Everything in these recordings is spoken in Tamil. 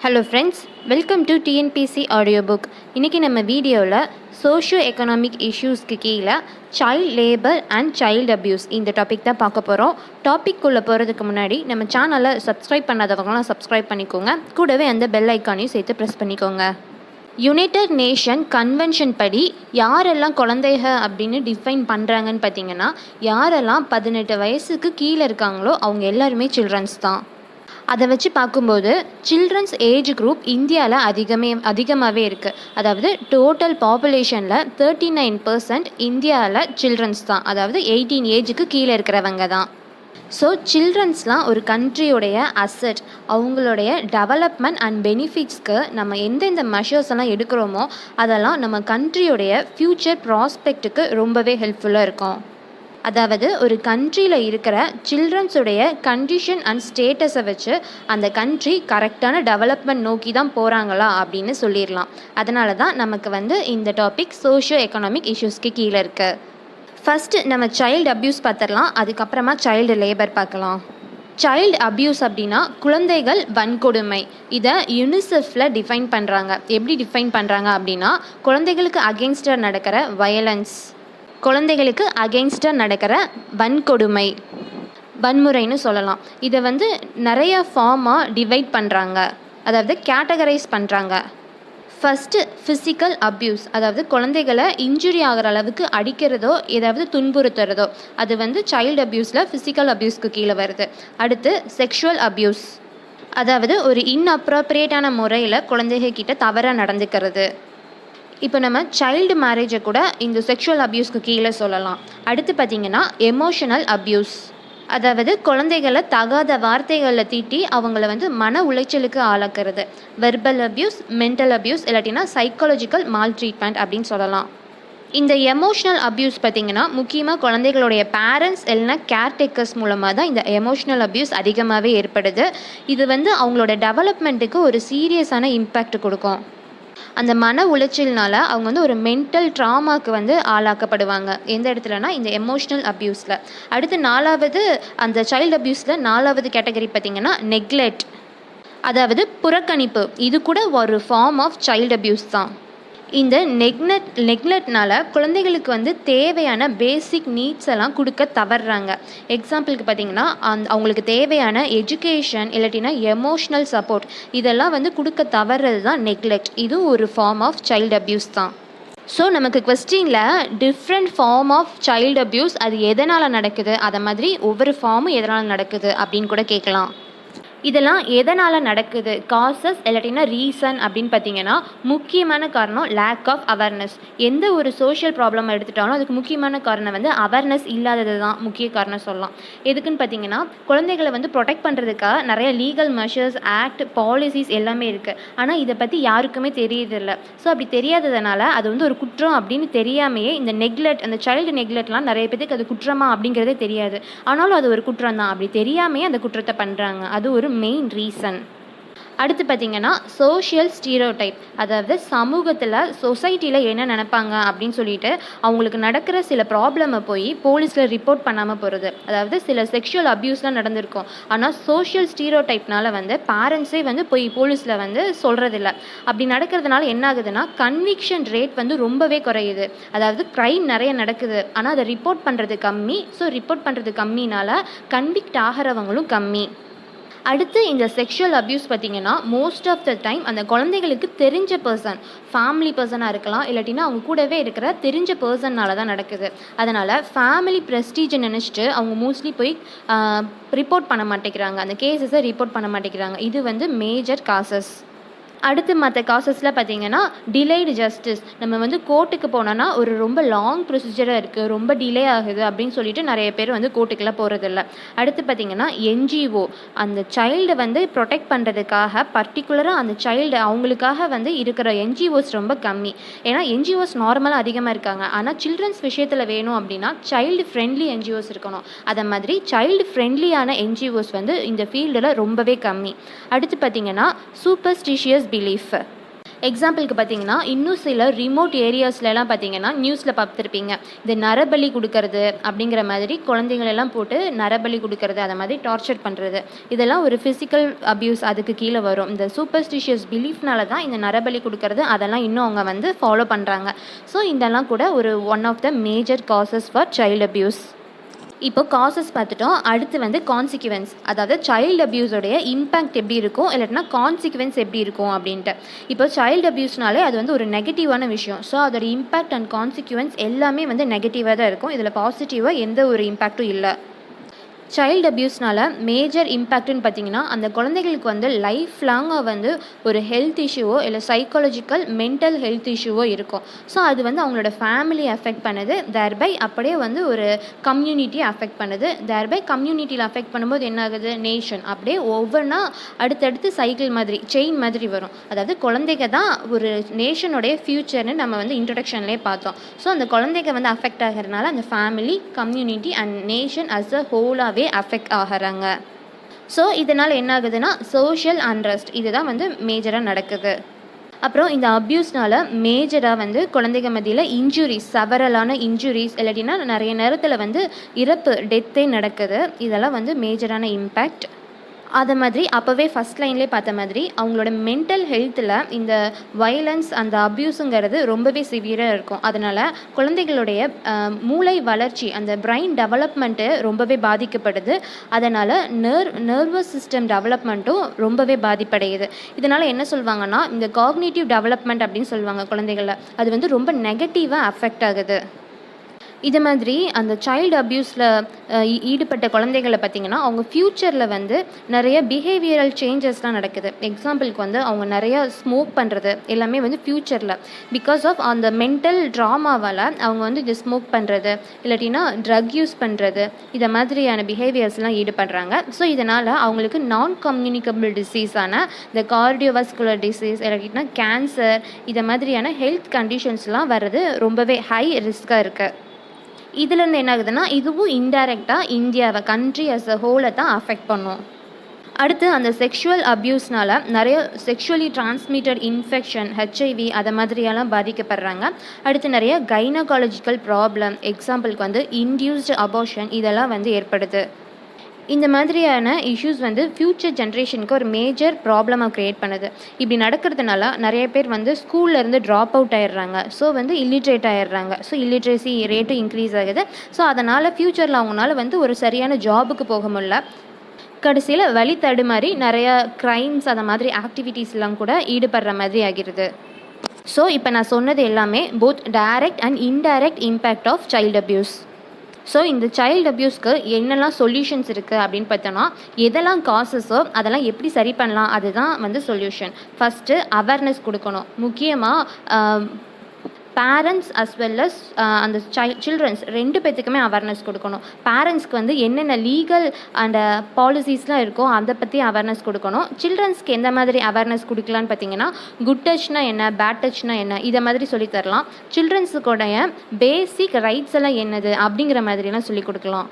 Hello friends, welcome to TNPSC audio book. இன்றைக்கி நம்ம வீடியோவில் சோஷியோ எக்கனாமிக் இஷ்யூஸ்க்கு கீழே child labour and child abuse இந்த டாபிக் தான் பார்க்க போகிறோம். டாபிக்குள்ளே போகிறதுக்கு முன்னாடி நம்ம சேனலை சப்ஸ்கிரைப் பண்ணாதவங்களாம் சப்ஸ்கிரைப் பண்ணிக்கோங்க. கூடவே அந்த பெல் ஐக்கானையும் சேர்த்து ப்ரெஸ் பண்ணிக்கோங்க. யுனைடெட் நேஷன் கன்வென்ஷன் படி யாரெல்லாம் குழந்தைக அப்படின்னு டிஃபைன் பண்ணுறாங்கன்னு பார்த்தீங்கன்னா, யாரெல்லாம் 18 வயசுக்கு கீழே இருக்காங்களோ அவங்க எல்லாருமே சில்ட்ரன்ஸ் தான். அதை வச்சு பார்க்கும்போது சில்ட்ரன்ஸ் ஏஜ் குரூப் இந்தியாவில் அதிகமாகவே இருக்குது. அதாவது டோட்டல் பாப்புலேஷனில் 39% இந்தியாவில் சில்ட்ரன்ஸ் தான், அதாவது 18 ஏஜுக்கு கீழே இருக்கிறவங்க தான். ஸோ சில்ட்ரன்ஸ்லாம் ஒரு கண்ட்ரியோடைய அசட். அவங்களுடைய டெவலப்மெண்ட் அண்ட் பெனிஃபிட்ஸ்க்கு நம்ம எந்தெந்த மெஷர்ஸ் எல்லாம் எடுக்கிறோமோ அதெல்லாம் நம்ம கண்ட்ரியோடைய ஃப்யூச்சர் ப்ராஸ்பெக்ட்டுக்கு ரொம்பவே ஹெல்ப்ஃபுல்லாக இருக்கும். அதாவது ஒரு கண்ட்ரியில் இருக்கிற சில்ட்ரன்ஸுடைய கண்டிஷன் அண்ட் ஸ்டேட்டஸை வச்சு அந்த கண்ட்ரி கரெக்டான டெவலப்மெண்ட் நோக்கி தான் போகிறாங்களா அப்படின்னு சொல்லிடலாம். அதனால தான் நமக்கு இந்த டாபிக் சோஷியோ எக்கனாமிக் இஷ்யூஸ்க்கு கீழே இருக்குது. ஃபஸ்ட்டு நம்ம சைல்டு அப்யூஸ் பார்த்துடலாம், அதுக்கப்புறமா சைல்டு லேபர் பார்க்கலாம். சைல்டு அப்யூஸ் அப்படின்னா குழந்தைகள் வன்கொடுமை. இதை யுனிசெஃப்பில் டிஃபைன் பண்ணுறாங்க. எப்படி டிஃபைன் பண்ணுறாங்க அப்படின்னா, குழந்தைகளுக்கு அகெயின்ஸ்டாக நடக்கிற வயலன்ஸ், குழந்தைகளுக்கு அகெயின்ஸ்டாக நடக்கிற வன்கொடுமை, வன்முறைன்னு சொல்லலாம். இதை நிறைய ஃபார்மாக டிவைட் பண்ணுறாங்க, அதாவது கேட்டகரைஸ் பண்ணுறாங்க. ஃபஸ்ட்டு ஃபிசிக்கல் அப்யூஸ், அதாவது குழந்தைகளை இன்ஜுரி ஆகிற அளவுக்கு அடிக்கிறதோ ஏதாவது துன்புறுத்துறதோ, அது சைல்டு அப்யூஸில் ஃபிசிக்கல் அப்யூஸ்க்கு கீழே வருது. அடுத்து செக்ஷுவல் அப்யூஸ், அதாவது ஒரு இன்அப்ரோப்ரியேட்டான முறையில் குழந்தைகிட்ட தவறாக நடந்துக்கிறது. இப்போ நம்ம சைல்டு மேரேஜை கூட இந்த செக்ஷுவல் அப்யூஸ்க்கு கீழே சொல்லலாம். அடுத்து பார்த்திங்கன்னா எமோஷனல் அப்யூஸ், அதாவது குழந்தைகளை தகாத வார்த்தைகளில் தீட்டி அவங்கள மன உளைச்சலுக்கு ஆளாக்குறது. வெர்பல் அப்யூஸ், மென்டல் அப்யூஸ், இல்லாட்டினா சைக்காலஜிக்கல் மால் ட்ரீட்மெண்ட் அப்படின்னு சொல்லலாம். இந்த எமோஷ்னல் அப்யூஸ் பார்த்திங்கன்னா முக்கியமாக குழந்தைகளுடைய பேரண்ட்ஸ் இல்லைனா கேர்டேக்கர்ஸ் மூலமாக தான் இந்த எமோஷ்னல் அப்யூஸ் அதிகமாகவே ஏற்படுது. இது அவங்களோட டெவலப்மெண்ட்டுக்கு ஒரு சீரியஸான இம்பேக்ட் கொடுக்கும். அந்த மன உளைச்சல்னால அவங்க ஒரு மென்டல் ட்ராமாவுக்கு ஆளாக்கப்படுவாங்க. எந்த இடத்துலனா இந்த எமோஷ்னல் அப்யூஸில். அடுத்து நாலாவது, அந்த சைல்டு அப்யூஸில் நாலாவது கேட்டகரி பார்த்திங்கன்னா நெக்லெக்ட், அதாவது புறக்கணிப்பு. இது கூட ஒரு ஃபார்ம் ஆஃப் சைல்டு அப்யூஸ் தான். இந்த நெக்லெக்ட்னால குழந்தைகளுக்கு தேவையான பேசிக் நீட்ஸ் எல்லாம் கொடுக்க தவறுறாங்க. எக்ஸாம்பிளுக்கு பார்த்திங்கன்னா அவங்களுக்கு தேவையான எஜுகேஷன் இல்லாட்டினா எமோஷ்னல் சப்போர்ட் இதெல்லாம் கொடுக்க தவறுறது தான் நெக்லெக்ட். இதுவும் ஒரு ஃபார்ம் ஆஃப் சைல்டு அப்யூஸ் தான். ஸோ நமக்கு கொஸ்டினில் different form of child abuse அது எதனால் நடக்குது, அதை மாதிரி ஒவ்வொரு ஃபார்மும் எதனால் நடக்குது அப்படின்னு கூட கேட்கலாம். இதெல்லாம் எதனால் நடக்குது, காசஸ் இல்லாட்டினா ரீசன் அப்படின்னு பார்த்தீங்கன்னா, முக்கியமான காரணம் லேக் ஆஃப் அவேர்னஸ். எந்த ஒரு சோஷியல் ப்ராப்ளம் எடுத்துட்டாலும் அதுக்கு முக்கியமான காரணம் அவேர்னஸ் இல்லாதது தான் முக்கிய காரணம் சொல்லலாம். எதுக்குன்னு பார்த்தீங்கன்னா, குழந்தைகளை ப்ரொடெக்ட் பண்ணுறதுக்காக நிறைய லீகல் மெஷர்ஸ், ஆக்ட், பாலிசிஸ் எல்லாமே இருக்குது. ஆனால் இதை பற்றி யாருக்குமே தெரியறதில்லை. ஸோ அப்படி தெரியாததுனால அது ஒரு குற்றம் அப்படின்னு தெரியாமையே இந்த நெக்லெக்ட், அந்த சைல்டு நெக்லெக்ட்லாம் நிறைய பேருக்கு அது குற்றமா அப்படிங்கிறதே தெரியாது. ஆனாலும் அது ஒரு குற்றம் தான், அப்படி தெரியாமையே அந்த குற்றத்தை பண்ணுறாங்க. அது ஒரு மெயின் ரீசன். அடுத்து பார்த்திங்கன்னா சோஷியல் ஸ்டீரியோடைப், அதாவது சமூகத்தில் சொசைட்டியில் என்ன நினைப்பாங்க அப்படின்னு சொல்லிட்டு அவங்களுக்கு நடக்கிற சில ப்ராப்ளமை போய் போலீஸில் ரிப்போர்ட் பண்ணாமல் போகிறது. அதாவது சில செக்ஷுவல் அப்யூஸ்லாம் நடந்திருக்கும், ஆனால் சோஷியல் ஸ்டீரியோடைப்னால பேரண்ட்ஸே போய் போலீஸில் சொல்கிறதில்ல. அப்படி நடக்கிறதுனால என்ன ஆகுதுன்னா, கன்விக்ஷன் ரேட் ரொம்பவே குறையுது. அதாவது க்ரைம் நிறைய நடக்குது, ஆனால் அதை ரிப்போர்ட் பண்ணுறது கம்மி. ஸோ ரிப்போர்ட் பண்ணுறது கம்மினால கன்விக்ட் ஆகிறவங்களும் கம்மி. அடுத்து இந்த செக்ஷுவல் அப்யூஸ் பார்த்திங்கன்னா மோஸ்ட் ஆஃப் த டைம் அந்த குழந்தைகளுக்கு தெரிஞ்ச பர்சன், ஃபேமிலி பர்சனாக இருக்கலாம், இல்லாட்டினா அவங்க கூடவே இருக்கிற தெரிஞ்ச பர்சன்னால தான் நடக்குது. அதனால் ஃபேமிலி ப்ரெஸ்டீஜை நினச்சிட்டு அவங்க மோஸ்ட்லி போய் ரிப்போர்ட் பண்ண மாட்டேங்கிறாங்க, அந்த கேஸஸை ரிப்போர்ட் பண்ண மாட்டேங்கிறாங்க. இது மேஜர் காசஸ். அடுத்து மற்ற காசஸில் பார்த்திங்கன்னா டிலேடு ஜஸ்டிஸ். நம்ம கோர்ட்டுக்கு போனோன்னா ஒரு ரொம்ப லாங் ப்ரொசீஜராக இருக்குது, ரொம்ப டிலே ஆகுது அப்படின்னு சொல்லிட்டு நிறைய பேர் கோர்ட்டுக்கெல்லாம் போகிறதில்ல. அடுத்து பார்த்திங்கன்னா என்ஜிஓ, அந்த சைல்டை ப்ரொடெக்ட் பண்ணுறதுக்காக பர்டிகுலராக அந்த சைல்டு அவங்களுக்காக இருக்கிற என்ஜிஓஸ் ரொம்ப கம்மி. ஏன்னா என்ஜிஓஸ் நார்மலாக அதிகமாக இருக்காங்க, ஆனால் சில்ட்ரன்ஸ் விஷயத்தில் வேணும் அப்படின்னா சைல்டு ஃப்ரெண்ட்லி என்ஜிஓஸ் இருக்கணும். அதை மாதிரி சைல்டு ஃப்ரெண்ட்லியான என்ஜிஓஸ் இந்த ஃபீல்டில் ரொம்பவே கம்மி. அடுத்து பார்த்திங்கன்னா சூப்பர்ஸ்டிஷியஸ் பிலீஃப். எக்ஸாம்பிளுக்கு பார்த்தீங்கன்னா இன்னும் சில ரிமோட் ஏரியாஸ்லலாம் பார்த்தீங்கன்னா நியூஸில் பார்த்துருப்பீங்க, இந்த நரபலி கொடுக்கறது அப்படிங்கிற மாதிரி குழந்தைங்களெல்லாம் போட்டு நரபலி கொடுக்கறது, அதை மாதிரி டார்ச்சர் பண்ணுறது, இதெல்லாம் ஒரு ஃபிசிக்கல் அப்யூஸ் அதுக்கு கீழே வரும். இந்த சூப்பர்ஸ்டிஷியஸ் பிலீஃப்னால தான் இந்த நரபலி கொடுக்கறது அதெல்லாம் இன்னும் அவங்க வந்து ஃபாலோ பண்ணுறாங்க. ஸோ இதெல்லாம் கூட ஒரு one of the major causes for child abuse. இப்போ காசஸ் பார்த்துட்டோம். அடுத்து வந்து கான்சிக்வன்ஸ், அதாவது சைல்டு அப்யூஸோடைய இம்பேக்ட் எப்படி இருக்கும், இல்லாட்டினா கான்சிக்வன்ஸ் எப்படி இருக்கும் அப்படின்ட்டு. இப்போ சைல்டு அப்யூஸ்னாலே அது வந்து ஒரு நெகட்டிவான விஷயம். ஸோ அதோட இம்பேக்ட் அண்ட் கான்சிக்வன்ஸ் எல்லாமே வந்து நெகட்டிவாக தான் இருக்கும். இதில் பாசிட்டிவாக எந்த ஒரு இம்பேக்டும் இல்லை. சைல்டு அப்யூஸ்னால் மேஜர் இம்பேக்ட்டுன்னு பார்த்தீங்கன்னா அந்த குழந்தைகளுக்கு வந்து லைஃப் லாங்காக வந்து ஒரு ஹெல்த் இஷ்யூவோ இல்லை சைக்காலஜிக்கல் மென்டல் ஹெல்த் இஷ்யூவோ இருக்கும். ஸோ அது வந்து அவங்களோட ஃபேமிலியை அஃபெக்ட் பண்ணுது, தேர்பை அப்படியே வந்து ஒரு கம்யூனிட்டியை அஃபெக்ட் பண்ணுது. தேர்பை கம்யூனிட்டியில் அஃபெக்ட் பண்ணும்போது என்ன ஆகுது, நேஷன் அப்படியே ஒவ்வொன்றா அடுத்தடுத்து சைக்கிள் மாதிரி செயின் மாதிரி வரும். அதாவது குழந்தைங்க தான் ஒரு நேஷனுடைய ஃப்யூச்சர்னு நம்ம வந்து இன்ட்ரடக்ஷன்லேயே பார்த்தோம். ஸோ அந்த குழந்தைங்க வந்து அஃபெக்ட் ஆகிறதுனால அந்த family, community and nation as a ஹோலாகவே அஃபெக்ட் ஆகிறாங்க. ஸோ இதனால் என்ன ஆகுதுன்னா சோஷியல் அன்ரெஸ்ட் இதுதான் வந்து மேஜராக நடக்குது. அப்புறம் இந்த அப்யூஸ்னால் மேஜராக வந்து குழந்தைங்க மத்தியில் இன்ஜுரிஸ், சவரலான இன்ஜுரிஸ், இல்லாட்டினா நிறைய நேரத்தில் வந்து இறப்பு, டெத்தே நடக்குது. இதெல்லாம் வந்து மேஜரான இம்பேக்ட். அதை மாதிரி அப்போவே ஃபஸ்ட் லைன்லேயே பார்த்த மாதிரி அவங்களோட மென்டல் ஹெல்த்தில் இந்த வயலன்ஸ் அந்த அப்யூஸுங்கிறது ரொம்பவே சிவியராக இருக்கும். அதனால் குழந்தைகளுடைய மூளை வளர்ச்சி, அந்த பிரெயின் டெவலப்மெண்ட்டு ரொம்பவே பாதிக்கப்படுது. அதனால் நர்வஸ் சிஸ்டம் டெவலப்மெண்ட்டும் ரொம்பவே பாதிப்படையுது. இதனால் என்ன சொல்லுவாங்கன்னா இந்த காக்னிட்டிவ் டெவலப்மெண்ட் அப்படின்னு சொல்லுவாங்க குழந்தைகளில், அது வந்து ரொம்ப நெகட்டிவாக அஃபெக்ட் ஆகுது. இது மாதிரி அந்த சைல்டு அப்யூஸில் ஈடுபட்ட குழந்தைகளை பார்த்திங்கன்னா அவங்க ஃப்யூச்சரில் வந்து நிறைய பிஹேவியரல் சேஞ்சஸ்லாம் நடக்குது. எக்ஸாம்பிளுக்கு வந்து அவங்க நிறையா ஸ்மோக் பண்ணுறது எல்லாமே வந்து ஃப்யூச்சரில் பிகாஸ் ஆஃப் அந்த மென்டல் ட்ராமாவால் அவங்க வந்து இது ஸ்மோக் பண்ணுறது, இல்லாட்டினா ட்ரக் யூஸ் பண்ணுறது, இதை மாதிரியான பிஹேவியர்ஸ்லாம் ஈடுபடுறாங்க. ஸோ இதனால் அவங்களுக்கு நான் கம்யூனிகபிள் டிசீஸான இந்த கார்டியோவாஸ்குலர் டிசீஸ், இல்லாட்டினா கேன்சர், இதை மாதிரியான ஹெல்த் கண்டிஷன்ஸ்லாம் வர்றது ரொம்பவே ஹை ரிஸ்க்காக இருக்குது. இதுலேருந்து என்ன ஆகுதுன்னா இதுவும் இன்டைரக்டாக இந்தியாவை கண்ட்ரி அஸ் அ ஹோலை தான் அஃபெக்ட் பண்ணும். அடுத்து அந்த செக்ஷுவல் அப்யூஸ்னால் நிறைய செக்ஷுவலி டிரான்ஸ்மிட்டட் இன்ஃபெக்ஷன், ஹெச்ஐவி அதை மாதிரியெல்லாம் பாதிக்கப்படுறாங்க. அடுத்து நிறைய கைனகாலஜிக்கல் ப்ராப்ளம், எக்ஸாம்பிளுக்கு வந்து இன்டியூஸ்டு அபார்ஷன் இதெல்லாம் வந்து ஏற்படுது. இந்த மாதிரியான இஷ்யூஸ் வந்து ஃப்யூச்சர் ஜென்ரேஷனுக்கு ஒரு மேஜர் ப்ராப்ளமாக க்ரியேட் பண்ணுது. இப்படி நடக்கிறதுனால நிறைய பேர் வந்து ஸ்கூல்லேருந்து ட்ராப் அவுட் ஆகிடுறாங்க. ஸோ வந்து இல்லிட்ரேட் ஆகிடுறாங்க. ஸோ இல்லிட்ரேசி ரேட்டும் இன்க்ரீஸ் ஆகுது. ஸோ அதனால் ஃப்யூச்சரில் அவங்களால வந்து ஒரு சரியான ஜாபுக்கு போக முடியல. கடைசியில் வழி தடுமாறி நிறையா க்ரைம்ஸ் அந்த மாதிரி ஆக்டிவிட்டீஸ்லாம் கூட ஈடுபடுற மாதிரி ஆகிடுது. ஸோ இப்போ நான் சொன்னது எல்லாமே both direct and indirect impact of child abuse. So இந்த சைல்டு அப்யூஸ்க்கு என்னெல்லாம் சொல்யூஷன்ஸ் இருக்குது அப்படின்னு பார்த்தோன்னா எதெல்லாம் காசஸோ அதெல்லாம் எப்படி சரி பண்ணலாம் அதுதான் வந்து சொல்யூஷன். ஃபஸ்ட்டு அவேர்னஸ் கொடுக்கணும். முக்கியமாக பேரண்ட்ஸ் அஸ் வெல் அஸ் அந்த சில்ட்ரன்ஸ் ரெண்டு பேர்த்துக்குமே அவேர்னஸ் கொடுக்கணும். பேரண்ட்ஸ்க்கு வந்து என்னென்ன லீகல் அண்ட் பாலிசிஸ்லாம் இருக்கோ அதை பற்றி அவேர்னஸ் கொடுக்கணும். சில்ட்ரன்ஸ்க்கு எந்த மாதிரி அவேர்னஸ் கொடுக்கலான்னு பார்த்தீங்கன்னா குட் டச்னா என்ன, பேட் டச்னா என்ன, இதை மாதிரி சொல்லித்தரலாம். சில்ட்ரன்ஸுக்குடைய பேசிக் ரைட்ஸ் எல்லாம் என்னது அப்படிங்கிற மாதிரிலாம் சொல்லி கொடுக்கலாம்.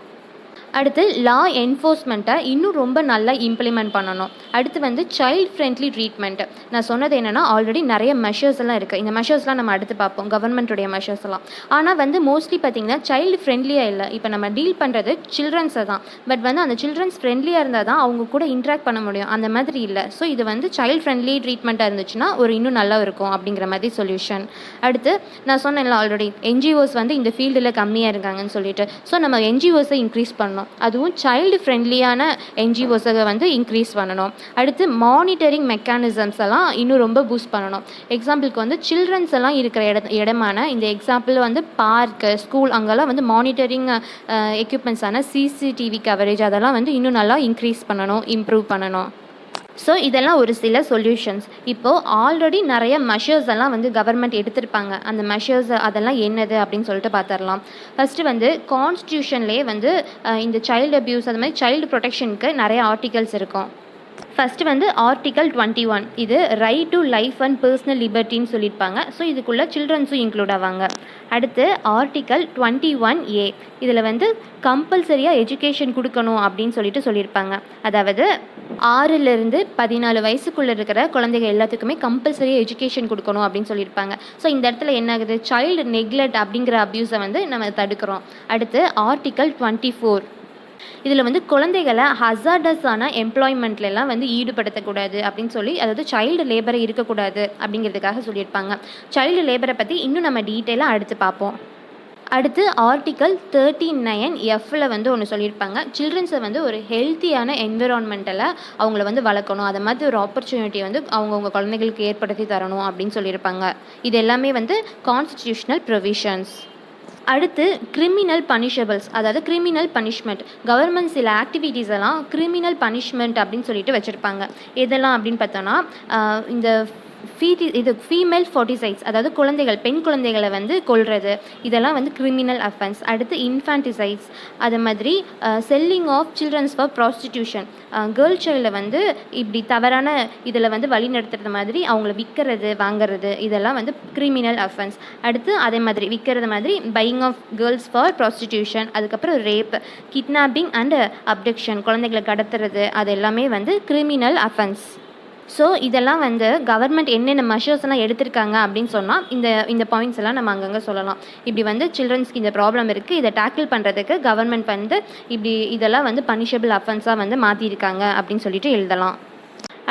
அடுத்து லா என்ஃபோர்ஸ்மெண்ட்டை இன்னும் ரொம்ப நல்லா இம்ப்ளிமெண்ட் பண்ணணும். அடுத்து வந்து சைல்டு ஃப்ரெண்ட்லி ட்ரீட்மெண்ட். நான் சொன்னது என்னென்னா ஆல்ரெடி நிறைய மெஷர்ஸ் எல்லாம் இருக்குது. இந்த மெஷர்ஸ்லாம் நம்ம அடுத்து பார்ப்போம், கவர்மெண்ட்டுடைய மெஷர்ஸ் எல்லாம். ஆனால் வந்து மோஸ்ட்லி பார்த்திங்கன்னா சைல்டு ஃப்ரெண்ட்லியாக இல்லை. இப்போ நம்ம டீல் பண்ணுறது சில்ட்ரன்ஸை தான். பட் வந்து அந்த சில்ட்ரன்ஸ் ஃப்ரெண்ட்லியாக இருந்தால் தான் அவங்க கூட இன்ட்ராக்ட் பண்ண முடியும். அந்த மாதிரி இல்லை. ஸோ இது வந்து சைல்டு ஃப்ரெண்ட்லி ட்ரீட்மெண்ட்டாக இருந்துச்சுன்னா ஒரு இன்னும் நல்லா இருக்கும் அப்படிங்கிற மாதிரி சொல்யூஷன். அடுத்து நான் சொன்னேன்ல ஆல்ரெடி என்ஜிஓஸ் வந்து இந்த ஃபீல்டில் கம்மியாக இருக்காங்கன்னு சொல்லிட்டு. ஸோ நம்ம என்ஜிஓஸை இன்க்ரீஸ் பண்ணணும். அதுவும் சைல்டு ஃப்ரெண்ட்லியான என்ஜிஓஸை வந்து இன்க்ரீஸ் பண்ணணும். அடுத்து மானிட்டரிங் மெக்கானிசம்ஸ் எல்லாம் இன்னும் ரொம்ப பூஸ்ட் பண்ணணும். எக்ஸாம்பிளுக்கு வந்து சில்ட்ரன்ஸ் எல்லாம் இருக்கிற இடமான இந்த எக்ஸாம்பிள் வந்து பார்க்கு, ஸ்கூல், அங்கெல்லாம் வந்து மானிட்டரிங் எக்யூப்மெண்ட்ஸான சிசிடிவி கவரேஜ் அதெல்லாம் வந்து இன்னும் நல்லா இன்க்ரீஸ் பண்ணணும், இம்ப்ரூவ் பண்ணணும். ஸோ இதெல்லாம் ஒரு சில சொல்யூஷன்ஸ். இப்போது ஆல்ரெடி நிறைய மெஷர்ஸ் எல்லாம் வந்து கவர்மெண்ட் எடுத்திருப்பாங்க. அந்த மெஷர்ஸ் அதெல்லாம் என்னது அப்படின்னு சொல்லிட்டு பார்த்துடலாம். ஃபஸ்ட்டு வந்து கான்ஸ்டியூஷன்லேயே வந்து இந்த சைல்டு அப்யூஸ் அது மாதிரி சைல்டு ப்ரொடெக்ஷனுக்கு நிறைய ஆர்டிகல்ஸ் இருக்கும். ஃபஸ்ட்டு வந்து ஆர்டிகல் 21 இது right to life and personal லிபர்ட்டின்னு சொல்லியிருப்பாங்க. ஸோ இதுக்குள்ளே சில்ட்ரன்ஸும் இன்க்ளூட் ஆவாங்க. அடுத்து ஆர்டிக்கல் 21A, இதில் வந்து கம்பல்சரியாக எஜுகேஷன் கொடுக்கணும் அப்படின்னு சொல்லியிருப்பாங்க. அதாவது 6லேருந்து 14 வயசுக்குள்ளே இருக்கிற குழந்தைகள் எல்லாத்துக்குமே கம்பல்சரியாக எஜுகேஷன் கொடுக்கணும் அப்படின்னு சொல்லியிருப்பாங்க. ஸோ இந்த இடத்துல என்ன ஆகுது, சைல்டு நெக்லெக்ட் அப்படிங்கிற அப்யூஸை வந்து நம்ம தடுக்கிறோம். அடுத்து ஆர்டிக்கல் 24, இதில் வந்து குழந்தைகளை ஹசார்டஸான எம்ப்ளாய்மெண்ட்லாம் வந்து ஈடுபடுத்தக்கூடாது அப்படின்னு சொல்லி, அதாவது சைல்டு லேபரை இருக்கக்கூடாது அப்படிங்கிறதுக்காக சொல்லியிருப்பாங்க. சைல்டு லேபரை பற்றி இன்னும் நம்ம டீட்டெயிலாக அடுத்து பார்ப்போம். அடுத்து ஆர்டிக்கல் 39Fல வந்து ஒன்று சொல்லியிருப்பாங்க. சில்ட்ரன்ஸை வந்து ஒரு ஹெல்த்தியான என்விரான்மெண்ட்டில் அவங்கள வந்து வளர்க்கணும், அதை மாதிரி ஒரு ஆப்பர்ச்சுனிட்டி வந்து அவங்கவுங்க குழந்தைகளுக்கு ஏற்படுத்தி தரணும் அப்படின்னு சொல்லியிருப்பாங்க. இது எல்லாமே வந்து கான்ஸ்டிடியூஷனல் ப்ரொவிஷன்ஸ். அடுத்து கிரிமினல் பனிஷபிள்ஸ், அதாவது கிரிமினல் பனிஷ்மெண்ட். கவர்மெண்ட் சில ஆக்டிவிட்டீஸ் எல்லாம் கிரிமினல் பனிஷ்மெண்ட் அப்படின்னு சொல்லிட்டு வச்சுருப்பாங்க. எதெல்லாம் அப்படின்னு பார்த்தோன்னா, இந்த ஃபீமேல் ஃபோர்ட்டிசைட்ஸ், அதாவது குழந்தைகள், பெண் குழந்தைகளை வந்து கொல்றது, இதெல்லாம் வந்து கிரிமினல் அஃபென்ஸ். அடுத்து இன்ஃபான்டிசைட்ஸ், அது மாதிரி selling of childrens for prostitution, girl சைல்டை வந்து இப்படி தவறான இதில் வந்து வழி நடத்துறது மாதிரி அவங்கள விற்கிறது வாங்கிறது, இதெல்லாம் வந்து கிரிமினல் அஃபென்ஸ். அடுத்து அதே மாதிரி விற்கிறது மாதிரி buying of girls for prostitution, அதுக்கப்புறம் ரேப், கிட்னாப்பிங் அண்ட் அப்டக்ஷன், குழந்தைகளை கடத்துறது, அது எல்லாமே வந்து கிரிமினல் அஃபென்ஸ். ஸோ இதெல்லாம் வந்து கவர்மெண்ட் என்னென்ன மெஷர்ஸ்லாம் எடுத்திருக்காங்க அப்படின்னு சொன்னால் இந்த பாயிண்ட்ஸ் எல்லாம் நம்ம அங்கங்கே சொல்லலாம். இப்படி வந்து சில்ட்ரன்ஸ்க்கு இந்த ப்ராப்ளம் இருக்குது, இதை டேக்கிள் பண்ணுறதுக்கு கவர்மெண்ட் வந்து இப்படி இதெல்லாம் வந்து பனிஷபிள் அஃபென்ஸாக வந்து மாற்றிருக்காங்க அப்படின்னு சொல்லிட்டு எழுதலாம்.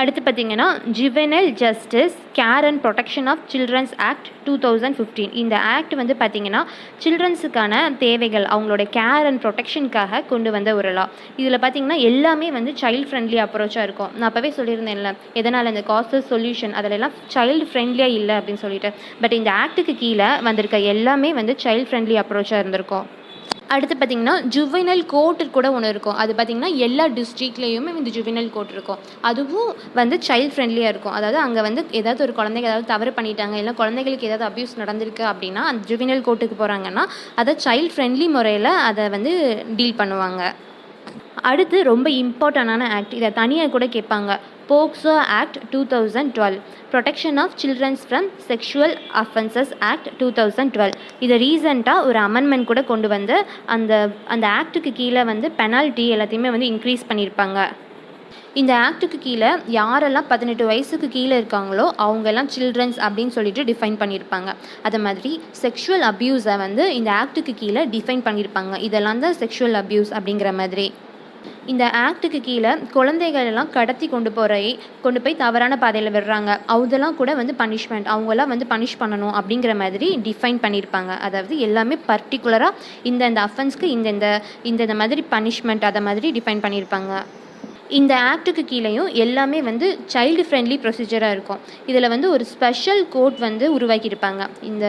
அடுத்து பார்த்திங்கன்னா juvenile justice care and protection of childrens act 2015. இந்த ஆக்ட் வந்து பார்த்திங்கன்னா சில்ட்ரன்ஸுக்கான தேவைகள், அவங்களோட கேர் அண்ட் ப்ரொடெக்ஷனுக்காக கொண்டு வந்த ஒரு லா. இதில் பார்த்திங்கன்னா எல்லாமே வந்து சைல்டு ஃப்ரெண்ட்லி அப்ரோச்சாக இருக்கும். நான் அப்போவே சொல்லியிருந்தேன்ல, எதனால் இந்த காசஸ் சொல்யூஷன் அதிலெல்லாம் சைல்டு ஃப்ரெண்ட்லியாக இல்லை அப்படின்னு சொல்லிட்டு. பட் இந்த ஆக்டுக்கு கீழே வந்திருக்க எல்லாமே வந்து சைல்டு ஃப்ரெண்ட்லி அப்ரோச்சாக இருந்திருக்கும். அடுத்து பார்த்திங்கன்னா ஜுவெனல் கோர்ட்டு கூட ஒன்று இருக்கும். அது பார்த்திங்கன்னா எல்லா டிஸ்ட்ரிக்ட்லேயுமே இந்த ஜுவெனல் கோர்ட் இருக்கும். அதுவும் வந்து சைல்டு ஃப்ரெண்ட்லியாக இருக்கும். அதாவது அங்கே வந்து ஏதாவது ஒரு குழந்தைங்க ஏதாவது தவறு பண்ணிட்டாங்க, இல்லை குழந்தைகளுக்கு ஏதாவது அப்யூஸ் நடந்திருக்கு அப்படின்னா அந்த ஜுவெனல் கோர்ட்டுக்கு போகிறாங்கன்னா அதை சைல்டு ஃப்ரெண்ட்லி முறையில் அதை வந்து டீல் பண்ணுவாங்க. அடுத்து ரொம்ப இம்பார்ட்டண்டான ஆக்ட், இதை தனியாக கூட கேட்பாங்க, POCSO act 2012, protection of childrens from sexual offences act 2012. இதை ரீசெண்டாக ஒரு அமெண்ட்மெண்ட் கூட கொண்டு வந்து அந்த ஆக்டுக்கு கீழே வந்து பெனால்ட்டி எல்லாத்தையுமே வந்து இன்க்ரீஸ் பண்ணியிருப்பாங்க. இந்த ஆக்டுக்கு கீழே யாரெல்லாம் 18 வயசுக்கு கீழே இருக்காங்களோ அவங்கெல்லாம் சில்ட்ரன்ஸ் அப்படின்னு சொல்லிட்டு டிஃபைன் பண்ணியிருப்பாங்க. அது மாதிரி செக்ஷுவல் அப்யூஸை வந்து இந்த ஆக்டுக்கு கீழே டிஃபைன் பண்ணியிருப்பாங்க. இதெல்லாம் தான் செக்ஷுவல் அப்யூஸ் அப்படிங்கிற மாதிரி. இந்த ஆக்டுக்கு கீழே குழந்தைகளெல்லாம் கடத்தி கொண்டு போய் தவறான பாதையில் விடுறாங்க, அதெல்லாம் கூட வந்து பனிஷ்மெண்ட், அவங்களாம் வந்து பனிஷ் பண்ணணும் அப்படிங்கிற மாதிரி டிஃபைன் பண்ணியிருப்பாங்க. அதாவது எல்லாமே பர்டிகுலராக இந்த அஃபென்ஸ்க்கு இந்த மாதிரி பனிஷ்மெண்ட் அதை மாதிரி டிஃபைன் பண்ணியிருப்பாங்க. இந்த ஆக்டுக்கு கீழேயும் எல்லாமே வந்து சைல்டு ஃப்ரெண்ட்லி ப்ரொசீஜராக இருக்கும். இதில் வந்து ஒரு ஸ்பெஷல் கோர்ட் வந்து உருவாக்கியிருப்பாங்க. இந்த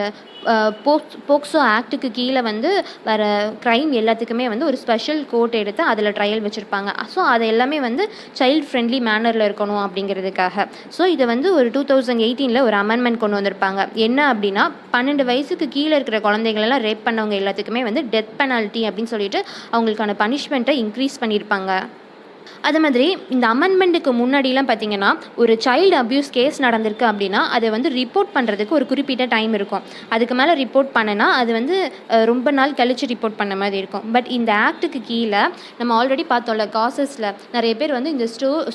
போக்சோ ஆக்டுக்கு கீழே வந்து வர க்ரைம் எல்லாத்துக்குமே வந்து ஒரு ஸ்பெஷல் கோர்ட் எடுத்து அதில் ட்ரையல் வச்சுருப்பாங்க. ஸோ அது எல்லாமே வந்து சைல்டு ஃப்ரெண்ட்லி மேனரில் இருக்கணும் அப்படிங்கிறதுக்காக. ஸோ இதை வந்து ஒரு 2018 ஒரு அமெண்ட்மெண்ட் கொண்டு வந்திருப்பாங்க. என்ன அப்படின்னா 12 வயசுக்கு கீழே இருக்கிற குழந்தைகளெல்லாம் ரேப் பண்ணவங்க எல்லாத்துக்குமே வந்து டெத் பெனால்ட்டி அப்படின்னு சொல்லிட்டு அவங்களுக்கான பனிஷ்மெண்ட்டை இன்க்ரீஸ் பண்ணியிருப்பாங்க. அது மாதிரி இந்த அமெண்ட்மெண்ட்டுக்கு முன்னாடிலாம் பார்த்திங்கன்னா ஒரு சைல்டு அப்யூஸ் கேஸ் நடந்திருக்கு அப்படின்னா அதை வந்து ரிப்போர்ட் பண்ணுறதுக்கு ஒரு குறிப்பிட்ட டைம் இருக்கும். அதுக்கு மேலே ரிப்போர்ட் பண்ணனா அது வந்து ரொம்ப நாள் கழித்து ரிப்போர்ட் பண்ண மாதிரி இருக்கும். பட் இந்த ஆக்டுக்கு கீழே நம்ம ஆல்ரெடி பார்த்தோம்ல, காசஸில் நிறைய பேர் வந்து இந்த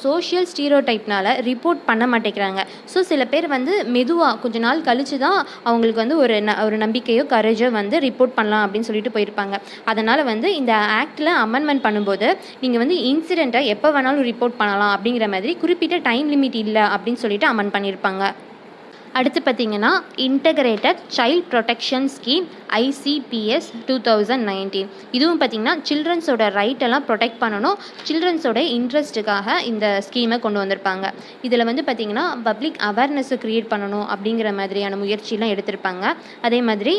சோஷியல் ஸ்டீரியோடைப்னால் ரிப்போர்ட் பண்ண மாட்டேங்கிறாங்க. ஸோ சில பேர் வந்து மெதுவாக கொஞ்ச நாள் கழித்து தான் அவங்களுக்கு வந்து ஒரு நம்பிக்கையோ கரேஜோ வந்து ரிப்போர்ட் பண்ணலாம் அப்படின்னு சொல்லிட்டு போயிருப்பாங்க. அதனால் வந்து இந்த ஆக்டில் அமெண்ட்மெண்ட் பண்ணும்போது நீங்கள் வந்து இன்சிடெண்ட்டை எப்போ வேணாலும் ரிப்போர்ட் பண்ணலாம் அப்படிங்கிற மாதிரி குறிப்பிட்ட டைம் லிமிட் இல்லை அப்படின்னு சொல்லிட்டு அமெண்ட் பண்ணியிருப்பாங்க. அடுத்து பார்த்திங்கன்னா integrated child protection scheme ICPS 2019. இதுவும் பார்த்திங்கன்னா சில்ட்ரன்ஸோட ரைட்டெல்லாம் ப்ரொடெக்ட் பண்ணணும், சில்ட்ரன்ஸோட இன்ட்ரெஸ்ட்டுக்காக இந்த ஸ்கீமை கொண்டு வந்திருப்பாங்க. இதில் வந்து பார்த்திங்கன்னா பப்ளிக் அவேர்னஸை க்ரியேட் பண்ணணும் அப்படிங்கிற மாதிரியான முயற்சியெலாம் எடுத்திருப்பாங்க. அதே மாதிரி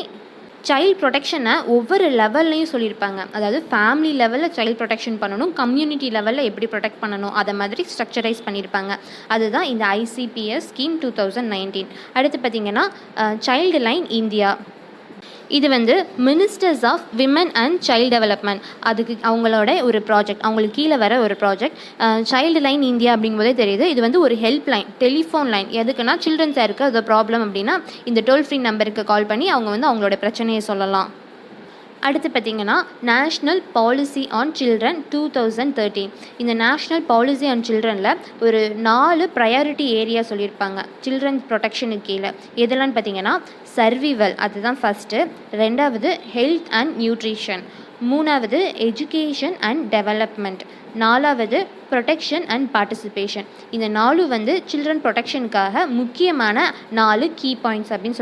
சைல்ட் ப்ரொடெக்ஷனை ஒவ்வொரு லெவல்லையும் சொல்லியிருப்பாங்க. அதாவது ஃபேமிலி லெவலில் சைல்ட் ப்ரொடெக்ஷன் பண்ணணும், கம்யூனிட்டி லெவலில் எப்படி ப்ரொடெக்ட் பண்ணணும், அதை மாதிரி ஸ்ட்ரக்சரைஸ் பண்ணியிருப்பாங்க. அதுதான் இந்த ICPS ஸ்கீம் 2019. அடுத்து பார்த்திங்கன்னா சைல்டு லைன் இந்தியா. இது வந்து ministers of women and child development, அதுக்கு அவங்களோட ஒரு ப்ராஜெக்ட், அவங்களுக்கு கீழே வர ஒரு ப்ராஜெக்ட். சைல்டு லைன் இந்தியா அப்படிங்கும்போதே தெரியுது. இது வந்து ஒரு ஹெல்ப் லைன், டெலிஃபோன் லைன். எதுக்குன்னா சில்ட்ரன்ஸாக இருக்க அது ப்ராப்ளம் அப்படின்னா இந்த டோல் ஃப்ரீ நம்பருக்கு கால் பண்ணி அவங்க வந்து அவங்களோட பிரச்சனையை சொல்லலாம். அடுத்து பார்த்திங்கன்னா நேஷ்னல் பாலிசி ஆன் சில்ட்ரன் 2013. இந்த நேஷ்னல் பாலிசி ஆன் சில்ட்ரனில் ஒரு 4 ப்ரையாரிட்டி ஏரியா சொல்லியிருப்பாங்க சில்ட்ரன் ப்ரொடெக்ஷனுக்கு கீழே. எதெல்லாம் பார்த்திங்கன்னா சர்விவல், அதுதான் ஃபஸ்ட்டு. 2வது ஹெல்த் அண்ட் நியூட்ரிஷன். 3வது எஜுகேஷன் அண்ட் டெவலப்மெண்ட். 4வது ப்ரொடெக்ஷன் அண்ட் பார்ட்டிசிபேஷன். இந்த 4 வந்து சில்ட்ரன் ப்ரொடெக்ஷனுக்காக முக்கியமான 4 கீ பாயிண்ட்ஸ் அப்படின்னு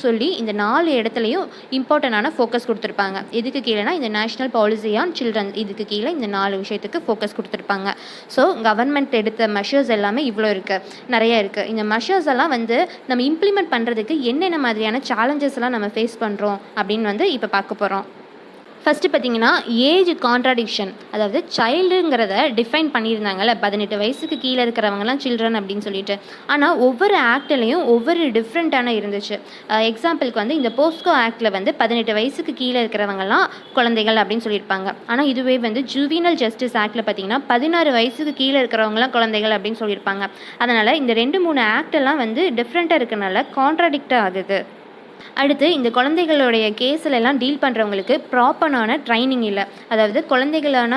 சொல்லி இந்த 4 இடத்துலையும் இம்பார்ட்டண்டான ஃபோக்கஸ் கொடுத்துருப்பாங்க. இதுக்கு கீழேனா இந்த நேஷ்னல் பாலிசி ஆன் சில்ட்ரன், இதுக்கு கீழே இந்த 4 விஷயத்துக்கு ஃபோக்கஸ் கொடுத்துருப்பாங்க. ஸோ கவர்மெண்ட் எடுத்த மெஷர்ஸ் எல்லாமே இவ்வளோ இருக்குது, நிறைய இருக்குது. இந்த மெஷர்ஸ் எல்லாம் வந்து நம்ம இம்ப்ளிமெண்ட் பண்ணுறதுக்கு என்னென்ன மாதிரியான சேலஞ்சஸ் எல்லாம் நம்ம ஃபேஸ் பண்ணுறோம் அப்படின்னு வந்து இப்போ பார்க்க போகிறோம். ஃபஸ்ட்டு பார்த்திங்கன்னா ஏஜ் கான்ட்ராடிக்ஷன், அதாவது சைல்டுங்கிறத டிஃபைன் பண்ணியிருந்தாங்கல்ல, 18 வயசுக்கு கீழே இருக்கிறவங்கலாம் சில்ட்ரன் அப்படின்னு சொல்லிட்டு. ஆனால் ஒவ்வொரு ஆக்ட்லேயும் ஒவ்வொரு டிஃப்ரெண்ட்டான இருந்துச்சு. எக்ஸாம்பிளுக்கு வந்து இந்த போஸ்கோ ஆக்டில் வந்து 18 வயசுக்கு கீழே இருக்கிறவங்கலாம் குழந்தைகள் அப்படின்னு சொல்லியிருப்பாங்க. ஆனால் இதுவே வந்து ஜுவீனல் ஜஸ்டிஸ் ஆக்டில் பார்த்திங்கன்னா 16 வயசுக்கு கீழே இருக்கிறவங்களாம் குழந்தைகள் அப்படின்னு சொல்லியிருப்பாங்க. அதனால் இந்த 2-3 ஆக்டெல்லாம் வந்து டிஃப்ரெண்ட்டாக இருக்கனால கான்ட்ராடிக்டாக ஆகுது. அடுத்து இந்த குழந்தைகளுடைய கேஸில் எல்லாம் டீல் பண்ணுறவங்களுக்கு ப்ராப்பரான ட்ரைனிங் இல்லை. அதாவது குழந்தைகளான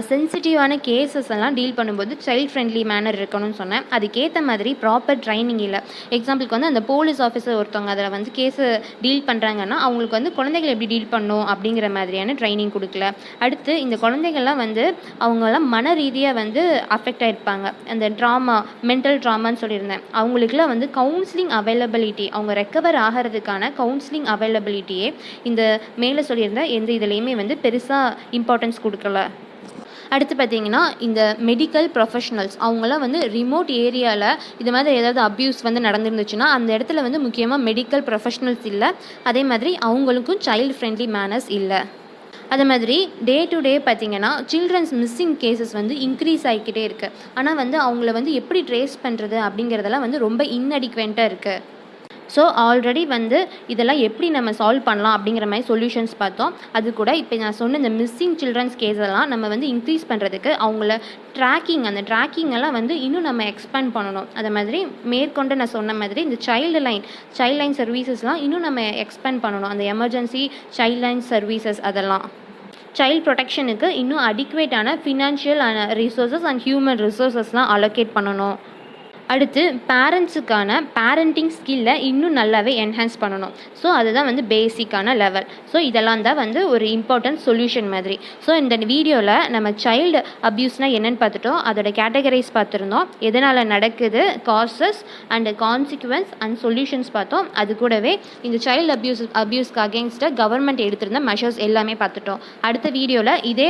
சென்சிட்டிவான கேசஸ் எல்லாம் டீல் பண்ணும்போது சைல்ட் ஃப்ரெண்ட்லி மேனர் இருக்கணும்னு சொன்னேன். அதுக்கேற்ற மாதிரி ப்ராப்பர் ட்ரைனிங் இல்லை. எக்ஸாம்பிளுக்கு வந்து அந்த போலீஸ் ஆஃபீஸர் ஒருத்தவங்க அதில் வந்து கேஸை டீல் பண்ணுறாங்கன்னா அவங்களுக்கு வந்து குழந்தைகள் எப்படி டீல் பண்ணணும் அப்படிங்கிற மாதிரியான ட்ரைனிங் கொடுக்கல. அடுத்து இந்த குழந்தைகள்லாம் வந்து அவங்களாம் மன ரீதியாக வந்து அஃபெக்ட் ஆகிருப்பாங்க. அந்த ட்ராமா, மென்டல் ட்ராமான்னு சொல்லியிருந்தேன். அவங்களுக்குலாம் வந்து கவுன்சிலிங் அவைலபிலிட்டி, அவங்க ரெக்கவர் ஆகிறதுக்கான கவுன்சிலிங் அவைலபிலிட்டியே இந்த மேலே சொல்லியிருந்த எந்த இதுலேயுமே வந்து பெருசாக இம்பார்ட்டன்ஸ் கொடுக்கல. அடுத்து பார்த்திங்கன்னா இந்த மெடிக்கல் ப்ரொஃபஷனல்ஸ், அவங்களாம் வந்து ரிமோட் ஏரியாவில் இது மாதிரி ஏதாவது அப்யூஸ் வந்து நடந்துருந்துச்சுன்னா அந்த இடத்துல வந்து முக்கியமாக மெடிக்கல் ப்ரொஃபஷனல்ஸ் இல்லை. அதே மாதிரி அவங்களுக்கும் சைல்டு ஃப்ரெண்ட்லி மேனர்ஸ் இல்லை. அதே மாதிரி டே டு டே பார்த்திங்கன்னா சில்ட்ரன்ஸ் மிஸ்ஸிங் கேசஸ் வந்து இன்க்ரீஸ் ஆகிக்கிட்டே இருக்குது. ஆனால் வந்து அவங்கள வந்து எப்படி ட்ரேஸ் பண்ணுறது அப்படிங்கிறதெல்லாம் வந்து ரொம்ப இன்அடிக்வெண்ட்டாக இருக்குது. ஸோ ஆல்ரெடி வந்து இதெல்லாம் எப்படி நம்ம சால்வ் பண்ணலாம் அப்படிங்கிற மாதிரி சொல்யூஷன்ஸ் பார்த்தோம். அது கூட இப்போ நான் சொன்ன இந்த மிஸ்ஸிங் சில்ட்ரன்ஸ் கேஸெல்லாம் நம்ம வந்து இன்க்ரீஸ் பண்ணுறதுக்கு அவங்கள அந்த ட்ராக்கிங் எல்லாம் வந்து இன்னும் நம்ம எக்ஸ்பேண்ட் பண்ணணும். அதே மாதிரி மேற்கொண்டு நான் சொன்ன மாதிரி இந்த சைல்டு லைன் சர்வீசஸ்லாம் இன்னும் நம்ம எக்ஸ்பேண்ட் பண்ணணும். அந்த எமர்ஜென்சி சைல்டு லைன் சர்வீசஸ் அதெல்லாம் சைல்ட் ப்ரொடெக்ஷனுக்கு இன்னும் அடிக்குவேட்டான ஃபினான்ஷியல் ரிசோர்ஸஸ் அண்ட் ஹியூமன் ரிசோர்ஸஸ்லாம் அலோகேட் பண்ணணும். அடுத்து பேரண்ட்ஸுக்கான பேரண்டிங் ஸ்கில்லை இன்னும் நல்லாவே என்ஹான்ஸ் பண்ணணும். ஸோ அதுதான் வந்து பேசிக்கான லெவல். ஸோ இதெல்லாம் தான் வந்து ஒரு இம்பார்ட்டன்ட் சொல்யூஷன் மாதிரி. ஸோ இந்த வீடியோவில் நம்ம சைல்டு அப்யூஸ்னால் என்னென்னு பார்த்துட்டோம், அதோட கேட்டகரைஸ் பார்த்துருந்தோம், எதனால் நடக்குது, causes and consequence and solutions பார்த்தோம். அது கூடவே இந்த சைல்டு அப்யூஸ்க்கு அகேன்ஸ்டாக கவர்மெண்ட் எடுத்திருந்த மெஷர்ஸ் எல்லாமே பார்த்துட்டோம். அடுத்த வீடியோவில் இதே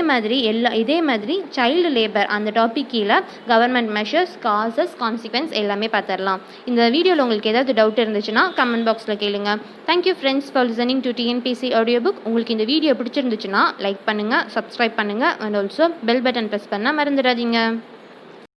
மாதிரி சைல்டு லேபர் அந்த டாபிக் கீழே கவர்மெண்ட் மெஷர்ஸ், காசஸ், கான்சிக்வன்ஸ் எல்லாமே பார்த்துடலாம். இந்த வீடியோவில் உங்களுக்கு ஏதாவது டவுட் இருந்துச்சுன்னா கமெண்ட் பாக்ஸில் கேளுங்க. Thank you friends for listening to TNPSC audio book. உங்களுக்கு இந்த வீடியோ பிடிச்சிருந்துச்சுன்னா லைக் பண்ணுங்கள், சப்ஸ்கிரைப் பண்ணுங்கள் and also bell button press பண்ண மறந்துடாதீங்க.